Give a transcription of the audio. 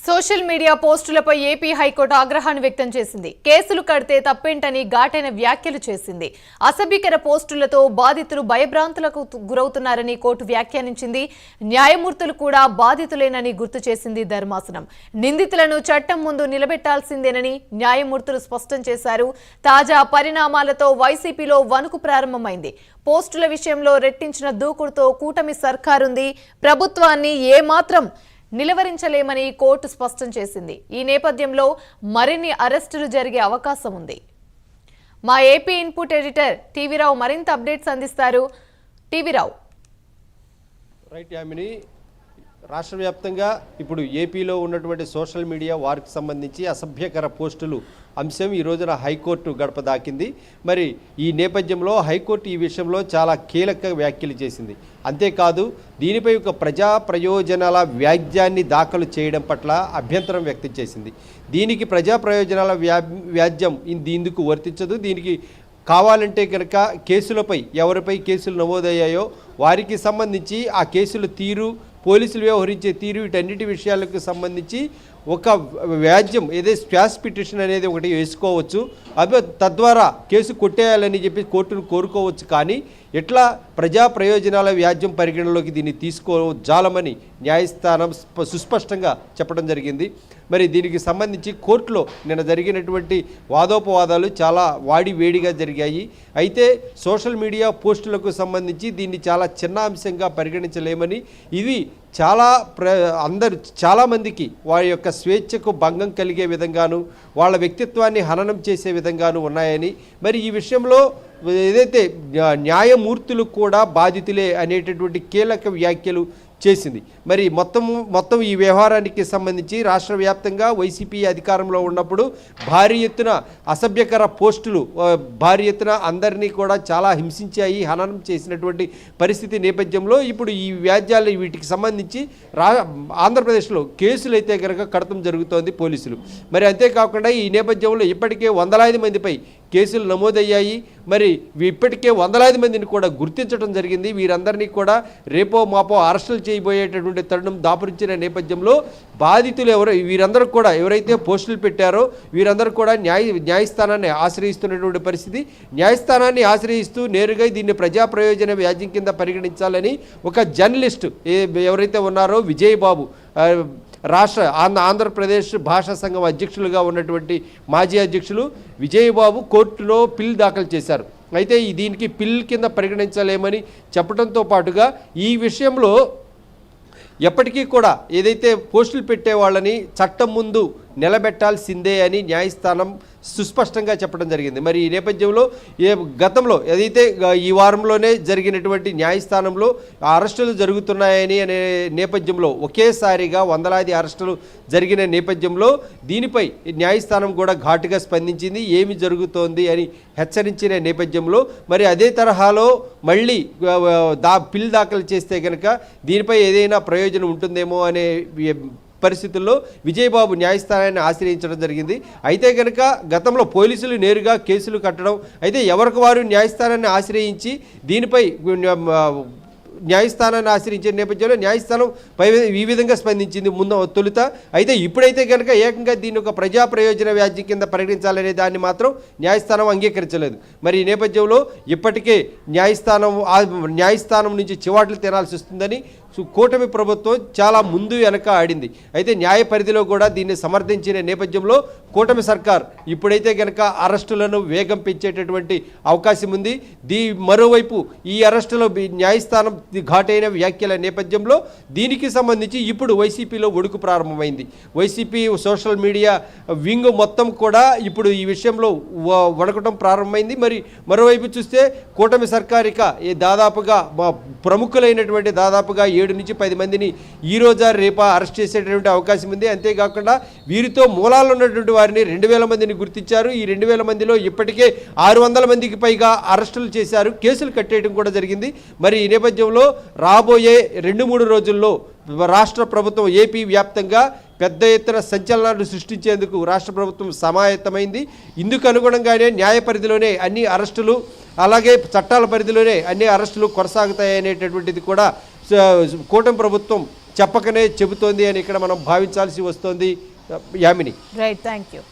Social media పోస్టులపై AP high court ఆగ్రహాన్ని వ్యక్తం చేసింది. కేసులు కడితే తప్పేంటని ఘాటైన వ్యాఖ్యలు చేసింది. అసభ్యకర పోస్టులతో బాధితులు భయభ్రాంతులకు గురవుతున్నారని కోర్టు వ్యాఖ్యానించింది. న్యాయమూర్తులు కూడా బాధితులేనని గుర్తు చేసింది ధర్మాసనం. నిందితులను చట్టం ముందు నిలబెట్టాల్సిందేనని న్యాయమూర్తులు స్పష్టం చేశారు. తాజా పరిణామాలతో వైసీపీలో వణుకు ప్రారంభమైంది. పోస్టుల విషయంలో రెట్టించిన దూకుడుతో కూటమి సర్కారుంది. ప్రభుత్వాన్ని ఏమాత్రం నిలవరించలేమని కోర్టు స్పష్టం చేసింది. ఈ నేపథ్యంలో మరిన్ని అరెస్టులు జరిగే అవకాశం ఉంది. మా ఏపీ ఇన్పుట్ ఎడిటర్ టీవీరావు మరింత అప్డేట్స్ అందిస్తారు. టీవీరావు. రైట్ యామిని, రాష్ట్ర వ్యాప్తంగా ఇప్పుడు ఏపీలో ఉన్నటువంటి సోషల్ మీడియా వారికి సంబంధించి అసభ్యకర పోస్టులు అంశం ఈ రోజున హైకోర్టు గడప దాకింది. మరి ఈ నేపథ్యంలో హైకోర్టు ఈ విషయంలో చాలా కీలక వ్యాఖ్యలు చేసింది. అంతేకాదు దీనిపై ఒక ప్రజా ప్రయోజనాల వ్యాజ్యాన్ని దాఖలు చేయడం పట్ల అభ్యంతరం వ్యక్తం చేసింది. దీనికి ప్రజా ప్రయోజనాల వ్యాజ్యం ఇందుకు వర్తించదు. దీనికి కావాలంటే కనుక కేసులపై ఎవరిపై కేసులు నమోదయ్యాయో వారికి సంబంధించి ఆ కేసుల తీరు, పోలీసులు వ్యవహరించే తీరు, వీటన్నిటి విషయాలకు సంబంధించి ఒక వ్యాజ్యం ఏదైతే స్క్వాష్ పిటిషన్ అనేది ఒకటి వేసుకోవచ్చు. అవి తద్వారా కేసు కొట్టేయాలని చెప్పి కోర్టును కోరుకోవచ్చు. కానీ ఎట్లా ప్రజా ప్రయోజనాల వ్యాజ్యం పరిగణలోకి దీన్ని తీసుకోజాలమని న్యాయస్థానం సుస్పష్టంగా చెప్పడం జరిగింది. మరి దీనికి సంబంధించి కోర్టులో నిన్న జరిగినటువంటి వాదోపవాదాలు చాలా వాడివేడిగా జరిగాయి. అయితే సోషల్ మీడియా పోస్టులకు సంబంధించి దీన్ని చాలా చిన్న అంశంగా పరిగణించలేమని, ఇవి చాలామందికి వారి యొక్క స్వేచ్ఛకు భంగం కలిగే విధంగాను, వాళ్ళ వ్యక్తిత్వాన్ని హననం చేసే విధంగాను ఉన్నాయని, మరి ఈ విషయంలో ఏదైతే న్యాయమూర్తులు కూడా బాధితులే అనేటటువంటి కీలక వ్యాఖ్యలు చేసింది. మరి మొత్తం ఈ వ్యవహారానికి సంబంధించి రాష్ట్ర వ్యాప్తంగా వైసీపీ అధికారంలో ఉన్నప్పుడు భారీ ఎత్తున అసభ్యకర పోస్టులు భారీ ఎత్తున అందరినీ కూడా చాలా హింసించాయి, హననం చేసినటువంటి పరిస్థితి నేపథ్యంలో ఇప్పుడు ఈ వ్యాజ్యాలు వీటికి సంబంధించి ఆంధ్రప్రదేశ్లో కేసులు అయితే కనుక కడతం జరుగుతోంది పోలీసులు. మరి అంతేకాకుండా ఈ నేపథ్యంలో ఇప్పటికే వందలాది మందిపై కేసులు నమోదయ్యాయి. మరి ఇప్పటికే వందలాది మందిని కూడా గుర్తించడం జరిగింది. వీరందరినీ కూడా రేపో మాపో అరెస్టులు చేయబోయేటటువంటి తరుణం దాపురించిన నేపథ్యంలో బాధితులు వీరందరూ కూడా ఎవరైతే పోస్టులు పెట్టారో వీరందరూ కూడా న్యాయస్థానాన్ని ఆశ్రయిస్తున్నటువంటి పరిస్థితి. న్యాయస్థానాన్ని ఆశ్రయిస్తూ నేరుగా దీన్ని ప్రజా ప్రయోజన వ్యాజ్యం కింద పరిగణించాలని ఒక జర్నలిస్టు ఎవరైతే ఉన్నారో విజయబాబు, ఆంధ్రప్రదేశ్ భాషా సంఘం అధ్యక్షులుగా ఉన్నటువంటి మాజీ అధ్యక్షులు విజయబాబు కోర్టులో పిల్ దాఖలు చేశారు. అయితే దీనికి పిల్ కింద పరిగణించలేమని చెప్పడంతో పాటుగా ఈ విషయంలో ఎప్పటికీ కూడా ఏదైతే పోస్టులు పెట్టే వాళ్ళని చట్టం ముందు నిలబెట్టాల్సిందే అని న్యాయస్థానం సుస్పష్టంగా చెప్పడం జరిగింది. మరి ఈ నేపథ్యంలో గతంలో ఏదైతే ఈ వారంలోనే జరిగినటువంటి న్యాయస్థానంలో అరెస్టులు జరుగుతున్నాయని అనే నేపథ్యంలో ఒకేసారిగా వందలాది అరెస్టులు జరిగిన నేపథ్యంలో దీనిపై న్యాయస్థానం కూడా ఘాటుగా స్పందించింది. ఏమి జరుగుతోంది అని హెచ్చరించిన నేపథ్యంలో మరి అదే తరహాలో మళ్ళీ పిల్ దాఖలు చేస్తే కనుక దీనిపై ఏదైనా ప్రయోజనం ఉంటుందేమో అనే పరిస్థితుల్లో విజయబాబు న్యాయస్థానాన్ని ఆశ్రయించడం జరిగింది. అయితే కనుక గతంలో పోలీసులు నేరుగా కేసులు కట్టడం, అయితే ఎవరికి వారు న్యాయస్థానాన్ని ఆశ్రయించి దీనిపై న్యాయస్థానాన్ని ఆశ్రయించిన నేపథ్యంలో న్యాయస్థానం ఈ విధంగా స్పందించింది తొలుత. అయితే ఇప్పుడైతే కనుక ఏకంగా దీన్ని ఒక ప్రజా ప్రయోజన వ్యాజ్యం కింద పరిగణించాలనే దాన్ని మాత్రం న్యాయస్థానం అంగీకరించలేదు. మరి ఈ నేపథ్యంలో ఇప్పటికే న్యాయస్థానం నుంచి చివాట్లు తినాల్సి వస్తుందని కూటమి ప్రభుత్వం చాలా ముందు వెనక ఆడింది. అయితే న్యాయ పరిధిలో కూడా దీన్ని సమర్థించిన నేపథ్యంలో కూటమి సర్కార్ ఇప్పుడైతే కనుక అరెస్టులను వేగం పెంచేటటువంటి అవకాశం ఉంది. మరోవైపు ఈ అరెస్టులో న్యాయస్థానం ఘాటైన వ్యాఖ్యల నేపథ్యంలో దీనికి సంబంధించి ఇప్పుడు వైసీపీలో ఒడుకు ప్రారంభమైంది. వైసీపీ సోషల్ మీడియా వింగ్ మొత్తం కూడా ఇప్పుడు ఈ విషయంలో వణకటం ప్రారంభమైంది. మరి మరోవైపు చూస్తే కూటమి సర్కార్ దాదాపుగా ప్రముఖులైనటువంటి దాదాపుగా 7 నుంచి 10 మందిని ఈ రోజా రేపా అరెస్ట్ చేసేటటువంటి అవకాశం ఉంది. అంతేకాకుండా వీరితో మూలాలు ఉన్నటువంటి వారిని 2000 మందిని గుర్తించారు. ఈ 2000 మందిలో ఇప్పటికే 600 మందికి పైగా అరెస్టులు చేశారు, కేసులు కట్టేయడం కూడా జరిగింది. మరి ఈ నేపథ్యంలో రాబోయే 2-3 రోజుల్లో రాష్ట్ర ప్రభుత్వం ఏపీ వ్యాప్తంగా పెద్ద ఎత్తున సంచలనాలు సృష్టించేందుకు రాష్ట్ర ప్రభుత్వం సమాయత్తమైంది. ఇందుకు అనుగుణంగానే న్యాయ పరిధిలోనే అన్ని అరెస్టులు, అలాగే చట్టాల పరిధిలోనే అన్ని అరెస్టులు కొనసాగుతాయనేటటువంటిది కూడా కూటమి ప్రభుత్వం చెప్పకనే చెబుతోంది అని ఇక్కడ మనం భావించాల్సి వస్తోంది యామిని. Right, thank you.